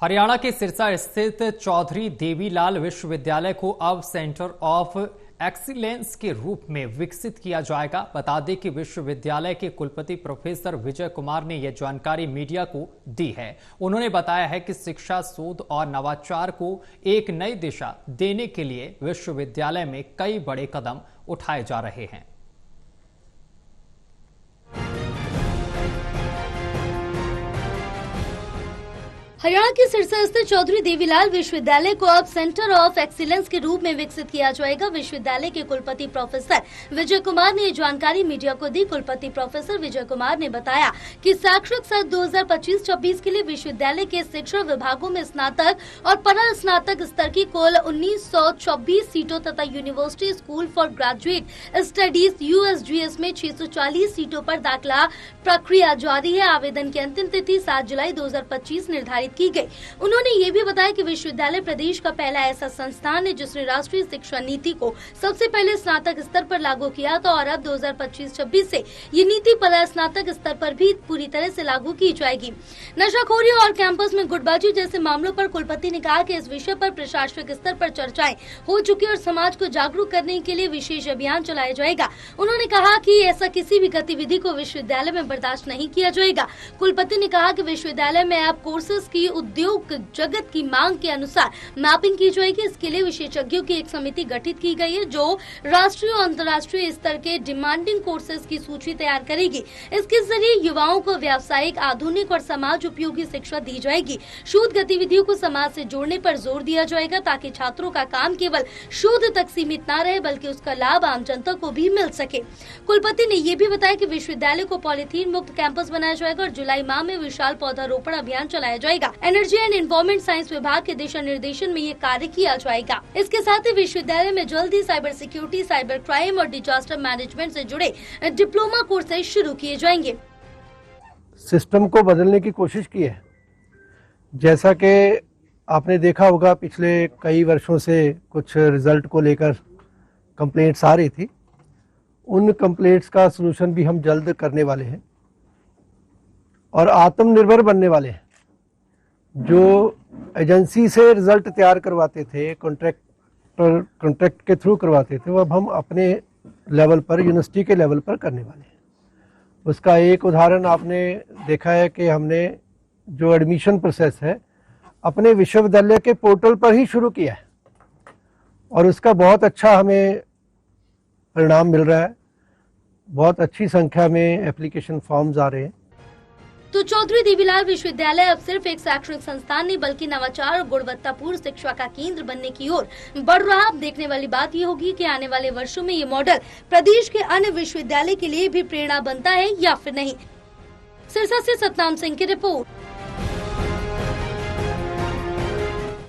हरियाणा के सिरसा स्थित चौधरी देवीलाल विश्वविद्यालय को अब सेंटर ऑफ एक्सीलेंस के रूप में विकसित किया जाएगा। बता दें कि विश्वविद्यालय के कुलपति प्रोफेसर विजय कुमार ने यह जानकारी मीडिया को दी है। उन्होंने बताया है कि शिक्षा, शोध और नवाचार को एक नई दिशा देने के लिए विश्वविद्यालय में कई बड़े कदम उठाए जा रहे हैं। हरियाणा के सिरसा स्थित चौधरी देवीलाल विश्वविद्यालय को अब सेंटर ऑफ एक्सीलेंस के रूप में विकसित किया जाएगा। विश्वविद्यालय के कुलपति प्रोफेसर विजय कुमार ने ये जानकारी मीडिया को दी। कुलपति प्रोफेसर विजय कुमार ने बताया कि शैक्षणिक सत्र 2025-26 के लिए विश्वविद्यालय के शिक्षा विभागों में स्नातक और परा स्नातक स्तर की कुल 1924 सीटों तथा university school for graduate studies USGS में 640 सीटों पर दाखिला प्रक्रिया जारी है। आवेदन की अंतिम तिथि 7 जुलाई 2025 निर्धारित की गई। उन्होंने ये भी बताया कि विश्वविद्यालय प्रदेश का पहला ऐसा संस्थान है जिसने राष्ट्रीय शिक्षा नीति को सबसे पहले स्नातक स्तर पर लागू किया था और अब 2025-26 से ये नीति परा स्नातक स्तर पर भी पूरी तरह से लागू की जाएगी। नशाखोरी और कैंपस में गुटबाजी जैसे मामलों पर कुलपति ने कहा कि इस विषय पर प्रशासनिक स्तर पर चर्चाएं हो चुकी और समाज को जागरूक करने के लिए विशेष अभियान चलाया जाएगा। उन्होंने कहा कि ऐसा किसी भी गतिविधि को विश्वविद्यालय में बर्दाश्त नहीं किया जाएगा। कुलपति ने कहा कि विश्वविद्यालय में अब कोर्सेज की उद्योग जगत की मांग के अनुसार मैपिंग की जाएगी। इसके लिए विशेषज्ञों की एक समिति गठित की गई है जो राष्ट्रीय और अंतर्राष्ट्रीय स्तर के डिमांडिंग कोर्सेज की सूची तैयार करेगी। इसके जरिए युवाओं को व्यावसायिक, आधुनिक और समाज उपयोगी शिक्षा दी जाएगी। शोध गतिविधियों को समाज से जोड़ने पर जोर दिया जाएगा ताकि छात्रों का काम केवल शोध तक सीमित न रहे बल्कि उसका लाभ आम जनता को भी मिल सके। कुलपति ने ये भी बताया कि विश्वविद्यालय को पॉलीथीन मुक्त कैंपस बनाया जाएगा और जुलाई माह में विशाल पौधारोपण अभियान चलाया जाएगा। एनर्जी एंड एनवायरमेंट साइंस विभाग के दिशा निर्देशन में ये कार्य किया जाएगा। इसके साथ ही विश्वविद्यालय में जल्द ही साइबर सिक्योरिटी, साइबर क्राइम और डिजास्टर मैनेजमेंट से जुड़े डिप्लोमा कोर्सेज शुरू किए जाएंगे। सिस्टम को बदलने की कोशिश की है। जैसा कि आपने देखा होगा, पिछले कई वर्षों से कुछ रिजल्ट को लेकर कंप्लेंट्स आ रही थी। उन कंप्लेंट्स का सलूशन भी हम जल्द करने वाले हैं और आत्मनिर्भर बनने वाले हैं। जो एजेंसी से रिजल्ट तैयार करवाते थे, कॉन्ट्रैक्ट के थ्रू करवाते थे, वो अब हम अपने लेवल पर, यूनिवर्सिटी के लेवल पर करने वाले हैं। उसका एक उदाहरण आपने देखा है कि हमने जो एडमिशन प्रोसेस है अपने विश्वविद्यालय के पोर्टल पर ही शुरू किया है और उसका बहुत अच्छा हमें परिणाम मिल रहा है। बहुत अच्छी संख्या में एप्लीकेशन फॉर्म्स आ रहे हैं। तो चौधरी देवीलाल विश्वविद्यालय अब सिर्फ एक शैक्षणिक संस्थान नहीं बल्कि नवाचार और गुणवत्तापूर्ण शिक्षा का केंद्र बनने की ओर बढ़ रहा। अब देखने वाली बात ये होगी कि आने वाले वर्षों में ये मॉडल प्रदेश के अन्य विश्वविद्यालय के लिए भी प्रेरणा बनता है या फिर नहीं। सिरसा से सतनाम सिंह की रिपोर्ट।